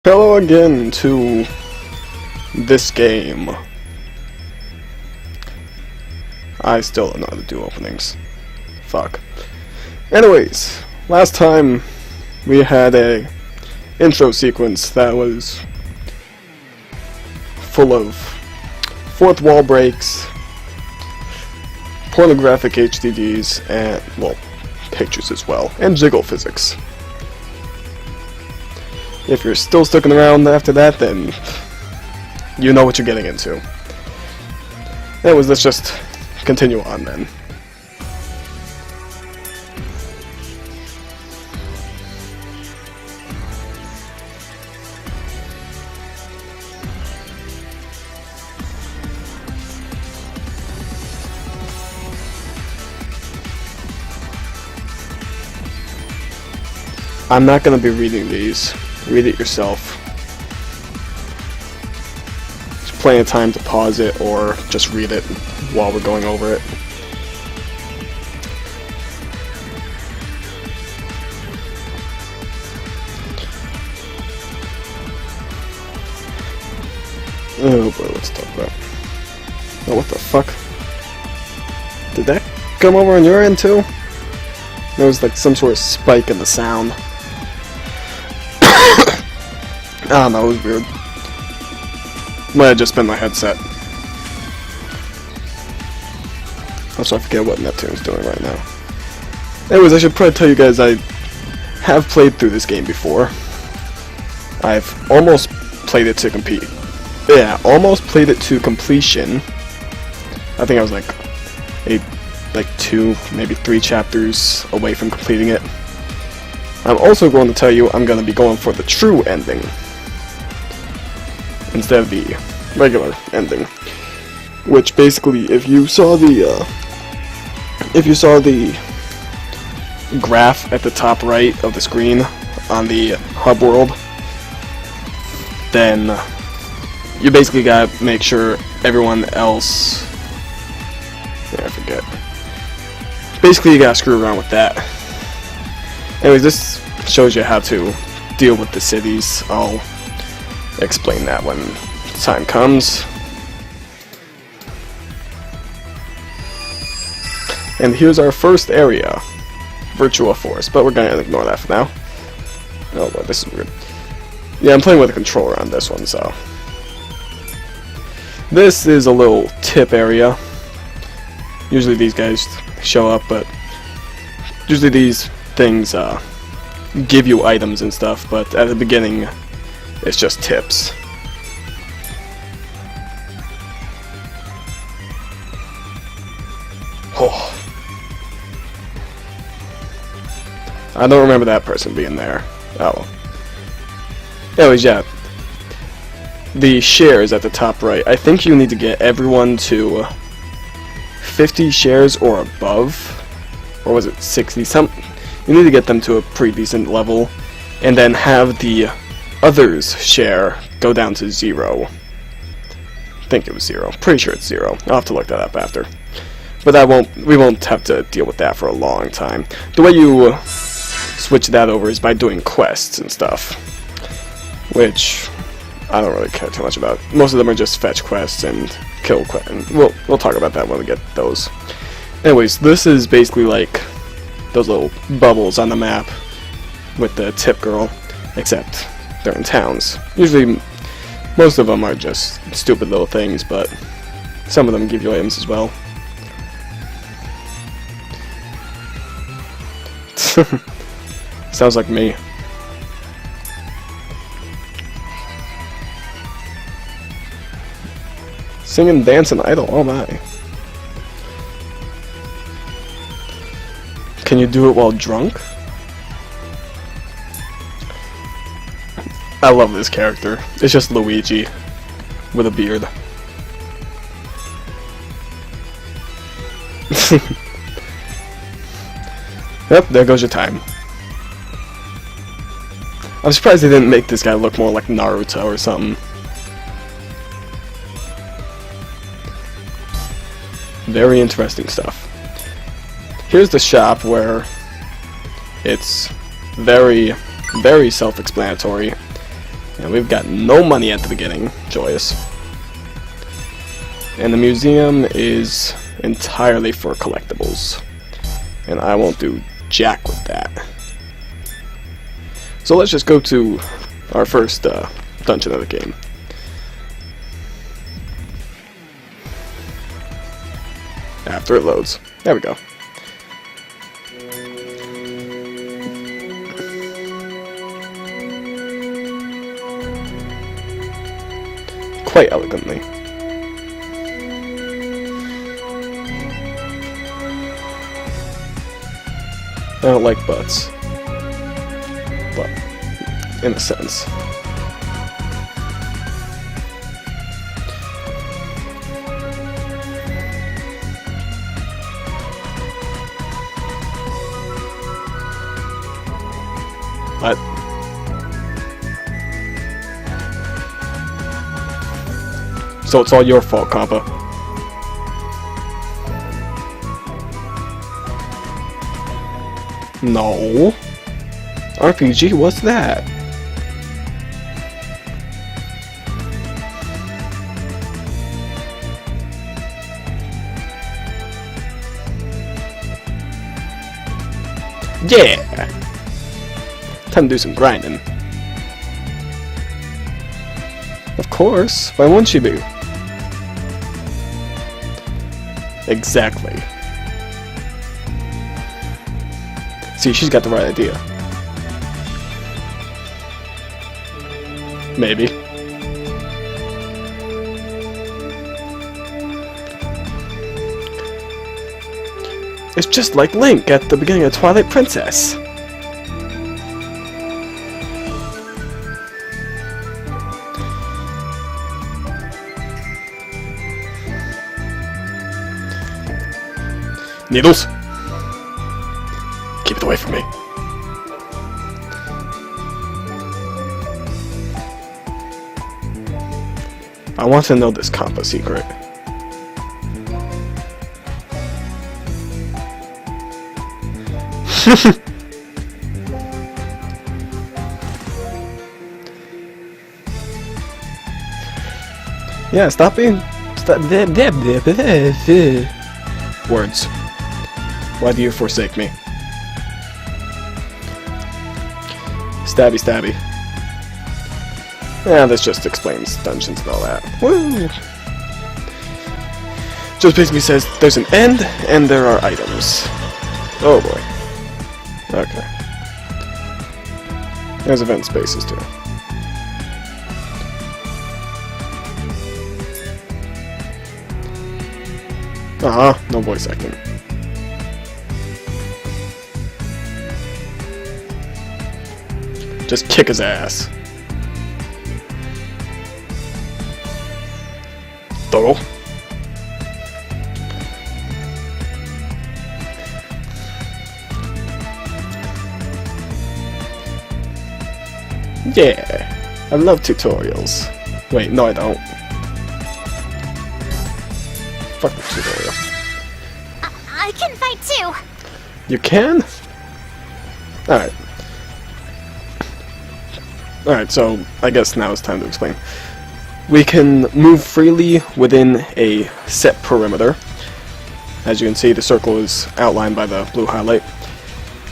Hello again to this game. I still don't know how to do openings. Fuck. Anyways, last time we had a intro sequence that was full of fourth wall breaks, pornographic HDDs, and, well, pictures as well, and jiggle physics. If you're still sticking around after that, then you know what you're getting into. Anyways, let's just continue on then. I'm not going to be reading these. Read it yourself. There's plenty of time to pause it or just read it while we're going over it. Oh boy, let's talk about. Oh, what the fuck? Did that come over on your end too? There was like some sort of spike in the sound. I don't know, it was weird. Might have just been my headset. Also, I forget what Neptune's doing right now. Anyways, I should probably tell you guys I have played through this game before. I've almost played it to compete. Yeah, almost played it to completion. I think I was like 2, maybe 3 chapters away from completing it. I'm also going to tell you I'm going to be going for the true ending instead of the regular ending, which basically, if you saw the graph at the top right of the screen on the hub world, then you basically gotta make sure everyone else. Yeah, I forget. Basically, you gotta screw around with that. Anyways, this shows you how to deal with the cities. I'll explain that when the time comes. And here's our first area, Virtua Force, but we're gonna ignore that for now. Oh boy, this is weird. Yeah, I'm playing with a controller on this one, so. This is a little tip area. Usually these guys show up, but usually these things give you items and stuff, but at the beginning it's just tips. Oh. I don't remember that person being there. Oh. Anyways, yeah. The shares at the top right. I think you need to get everyone to 50 shares or above. Or was it 60? You need to get them to a pretty decent level. And then have the others share go down to 0. I think it was 0. Pretty sure it's 0. I'll have to look that up after. But we won't have to deal with that for a long time. The way you switch that over is by doing quests and stuff, which I don't really care too much about. Most of them are just fetch quests and kill quests, and we'll talk about that when we get those. Anyways, this is basically like those little bubbles on the map with the tip girl, except they're in towns. Usually, most of them are just stupid little things, but some of them give you items as well. Sounds like me. Sing and dance and idle, oh my. Can you do it while drunk? I love this character. It's just Luigi with a beard. Yep, there goes your time. I'm surprised they didn't make this guy look more like Naruto or something. Very interesting stuff. Here's the shop where it's very, very self-explanatory. And we've got no money at the beginning. Joyous. And the museum is entirely for collectibles. And I won't do jack with that. So let's just go to our first dungeon of the game. After it loads. There we go. Quite elegantly. I don't like butts. But, in a sense. What? So it's all your fault, Compa. No. RPG, what's that? Yeah! Time to do some grinding. Of course, why won't you be? Exactly. See, she's got the right idea. Maybe. It's just like Link at the beginning of Twilight Princess. Needles! Keep it away from me. I want to know this Compa secret. Yeah, stop being... Words. Why do you forsake me? Stabby stabby. Yeah, this just explains dungeons and all that. Woo! Just basically says there's an end and there are items. Oh boy. Okay. There's event spaces too. No voice acting. Just kick his ass. Thorough. Yeah, I love tutorials. Wait, no I don't. Fuck the tutorial. I can fight too. You can? Alright. Alright, so I guess now it's time to explain. We can move freely within a set perimeter. As you can see, the circle is outlined by the blue highlight.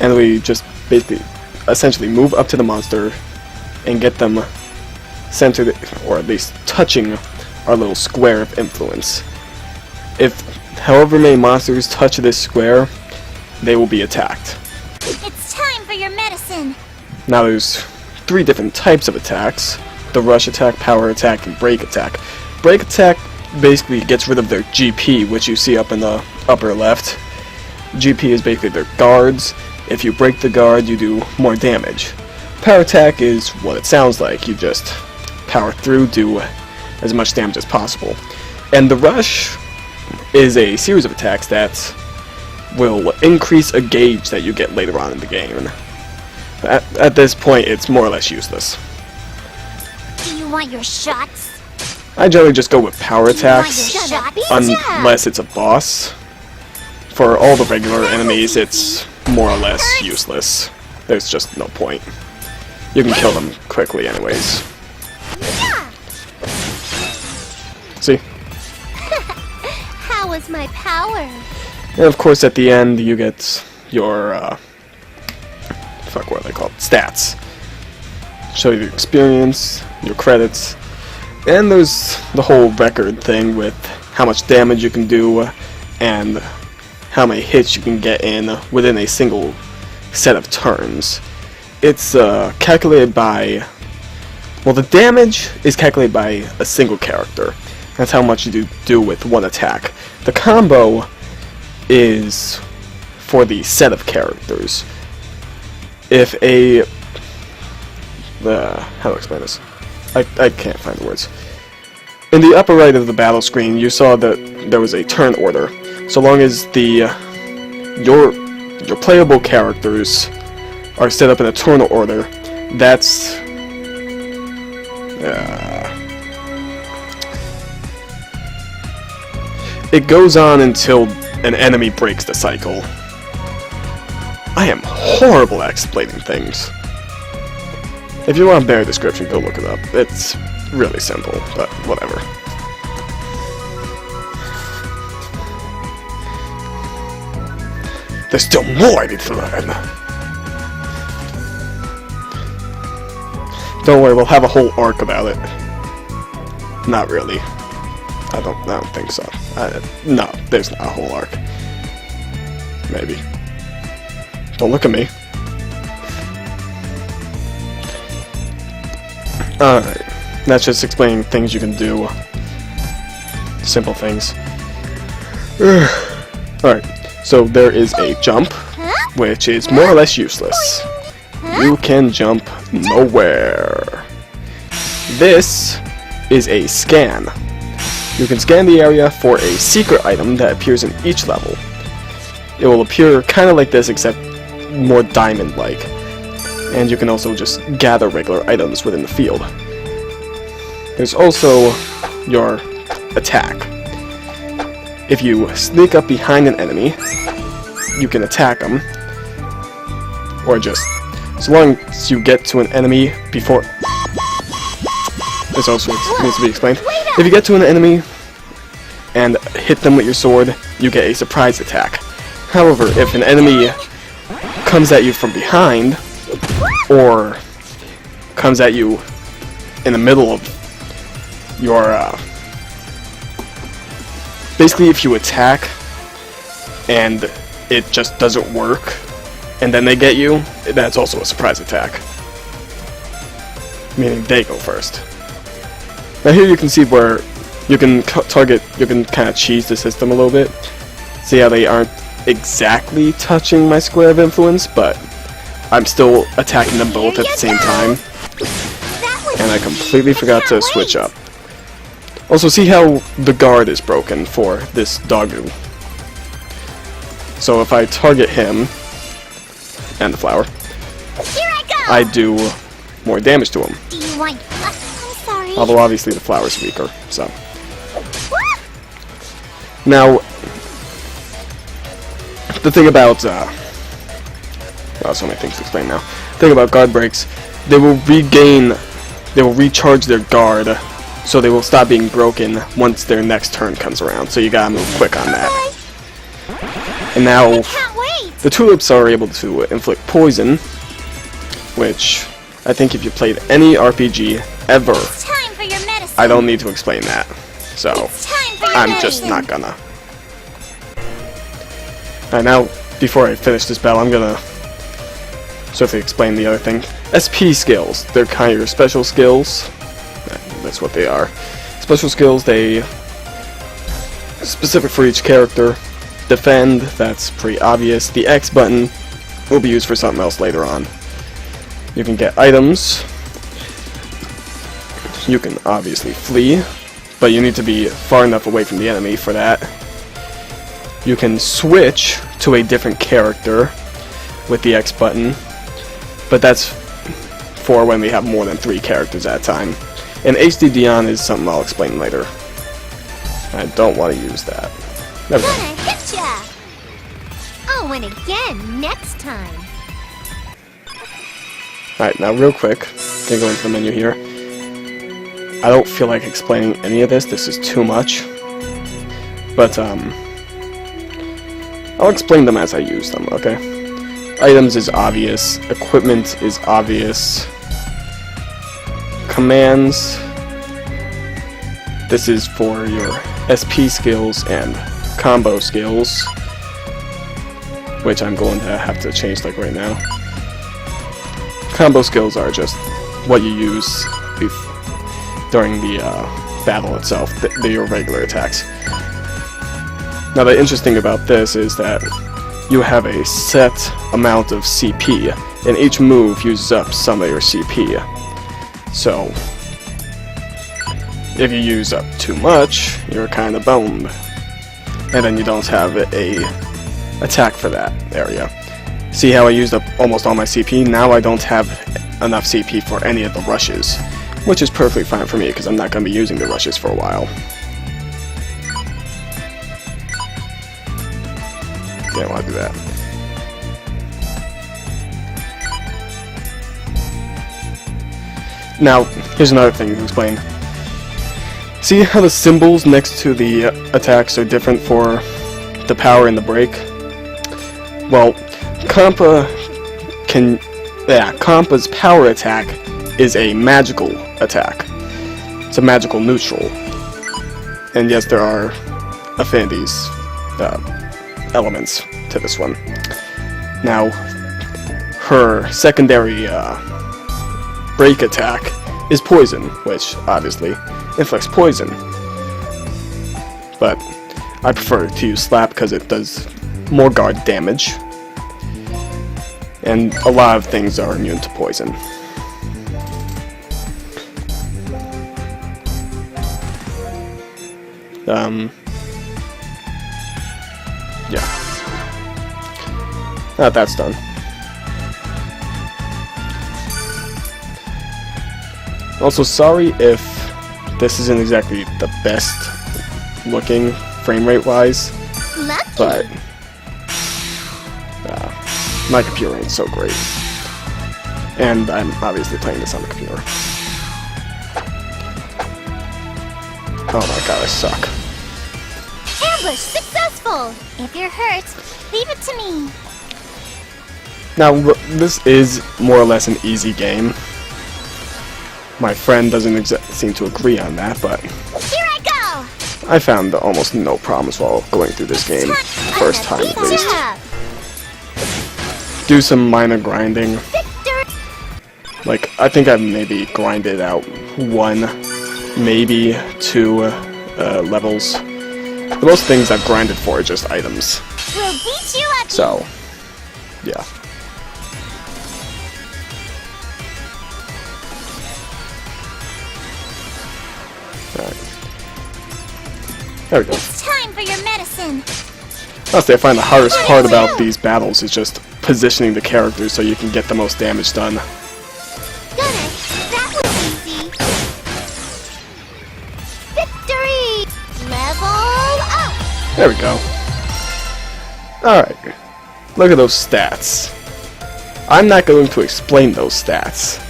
And we just basically, essentially move up to the monster and get them centered, or at least touching our little square of influence. If however many monsters touch this square, they will be attacked. It's time for your medicine. Now there's 3 different types of attacks. The rush attack, power attack, and break attack. Break attack basically gets rid of their GP, which you see up in the upper left. GP is basically their guards. If you break the guard, you do more damage. Power attack is what it sounds like. You just power through, do as much damage as possible. And the rush is a series of attacks that will increase a gauge that you get later on in the game. At this point, it's more or less useless. Do you want your shots? I generally just go with power attacks, Shots? unless it's a boss. For all the regular enemies, it's more or less useless. There's just no point. You can kill them quickly anyways. See? How was my power? And of course, at the end, you get your, what are they called? Stats. Show you your experience, your credits, and there's the whole record thing with how much damage you can do, and how many hits you can get in within a single set of turns. It's calculated by, well, the damage is calculated by a single character. That's how much you do with one attack. The combo is for the set of characters. If a... how to explain this? I can't find the words. In the upper right of the battle screen, you saw that there was a turn order. So long as the your playable characters are set up in a turn order, that's it goes on until an enemy breaks the cycle. I am horrible at explaining things. If you want a better description, go look it up. It's really simple, but whatever. There's still more I need to learn. Don't worry, we'll have a whole arc about it. Not really. I don't think so. No, there's not a whole arc. Maybe. Don't look at me. Alright. That's just explaining things you can do. Simple things. Alright. So there is a jump, which is more or less useless. You can jump nowhere. This is a scan. You can scan the area for a secret item that appears in each level. It will appear kind of like this, except more diamond-like. And you can also just gather regular items within the field. There's also your attack. If you sneak up behind an enemy, you can attack them. Or just, so long as you get to an enemy before... This also needs to be explained. If you get to an enemy and hit them with your sword, you get a surprise attack. However, if an enemy comes at you from behind, or comes at you in the middle of your, basically if you attack and it just doesn't work, and then they get you, that's also a surprise attack. Meaning they go first. Now here you can see where you can you can kind of cheese the system a little bit. See how they aren't exactly touching my square of influence, but I'm still attacking them both at the same time. And I completely forgot to switch up. Also, see how the guard is broken for this Dogu. So if I target him, and the flower, I do more damage to him. Do you want... I'm sorry. Although obviously the flower's weaker, so. Now, the thing about, well, so many things to explain now. The thing about guard breaks, they will recharge their guard, so they will stop being broken once their next turn comes around, so you gotta move quick on that. And now, the tulips are able to inflict poison, which I think if you played any RPG ever, I don't need to explain that. So, I'm just not gonna. Alright, now, before I finish this battle, I'm gonna swiftly explain the other thing. SP skills, they're kind of your special skills. That's what they are. Special skills, they specific for each character. Defend, that's pretty obvious. The X button will be used for something else later on. You can get items. You can obviously flee, but you need to be far enough away from the enemy for that. You can switch to a different character with the X button, but that's for when we have more than 3 characters at a time. And HD Dion is something I'll explain later. I don't want to use that. Never mind. I'll win again next time. Alright, now real quick, gonna go into the menu here. I don't feel like explaining any of this. This is too much. But, I'll explain them as I use them, okay? Items is obvious. Equipment is obvious. Commands. This is for your SP skills and combo skills, which I'm going to have to change like right now. Combo skills are just what you use during the battle itself, your regular attacks. Now the interesting about this is that you have a set amount of CP, and each move uses up some of your CP. So, if you use up too much, you're kind of boned. And then you don't have a attack for that area. See how I used up almost all my CP? Now I don't have enough CP for any of the rushes, which is perfectly fine for me because I'm not going to be using the rushes for a while. Didn't want to do that. Now, here's another thing to explain. See how the symbols next to the attacks are different for the power and the break? Well, Compa's power attack is a magical attack. It's a magical neutral. And yes, there are affinities, elements to this one. Now, her secondary break attack is poison, which obviously inflicts poison. But I prefer to use slap because it does more guard damage. And a lot of things are immune to poison. Yeah. That's done. Also, sorry if this isn't exactly the best looking frame rate wise, but my computer ain't so great. And I'm obviously playing this on the computer. Oh my god, I suck. Ambush successful! If you're hurt, leave it to me. Now, this is more or less an easy game. My friend doesn't seem to agree on that, but here I go! I found almost no problems while going through this game, first time at least. Do some minor grinding. Victory! Like, I think I've maybe grinded out 1, maybe 2 levels. The most things I've grinded for are just items. We'll beat you at So, yeah. Alright. There we go. It's time for your medicine. Honestly, I find the hardest part about these battles is just positioning the characters so you can get the most damage done. Got it. That was easy. Victory! Level up! There we go. Alright. Look at those stats. I'm not going to explain those stats,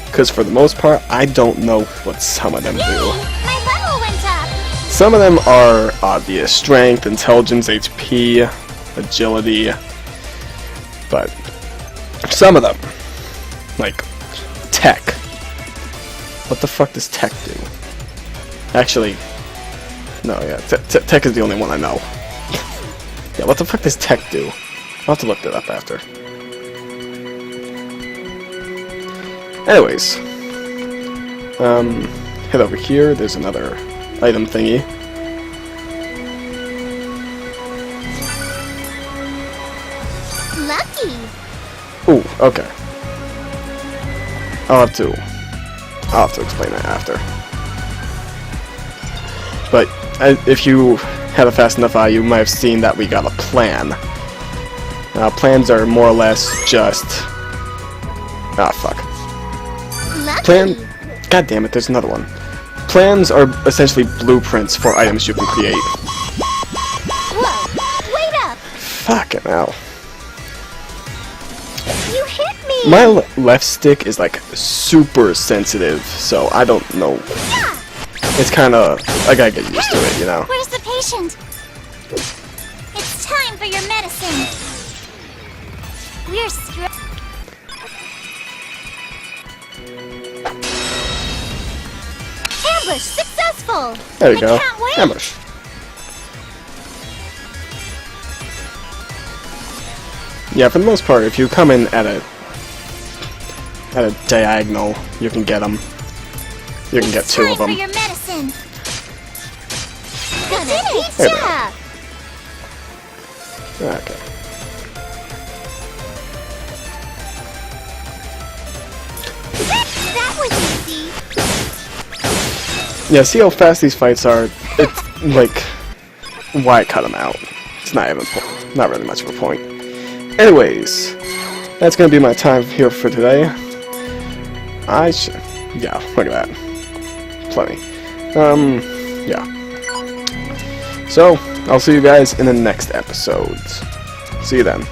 because for the most part, I don't know what some of them do. My level went up! Some of them are obvious. Strength, intelligence, HP, agility. But some of them, like tech. What the fuck does tech do? Actually, no, yeah, tech is the only one I know. Yeah, what the fuck does tech do? I'll have to look that up after. Anyways, head over here. There's another item thingy. Lucky! Ooh, okay. I'll have to explain that after. But if you had a fast enough eye, you might have seen that we got a plan. Plans are more or less just... Ah, fuck. Lucky! God damn it, there's another one. Plans are essentially blueprints for items you can create. Whoa! Wait up! Fucking hell. You hit me! My left stick is like super sensitive, so I don't know it's kind of, I gotta get used to it, you know? Where's the patient? It's time for your medicine. We're Ambush successful! There you I go. can't wait. Ambush. Yeah, for the most part, if you come in at a diagonal, you can get them. You can get two of them. For your medicine. Good There we job. Okay. That was easy. Yeah, see how fast these fights are? It's like, why cut them out? It's not even, not really much of a point. Anyways, that's gonna be my time here for today. Yeah, look at that. Plenty. Yeah. So, I'll see you guys in the next episode. See you then.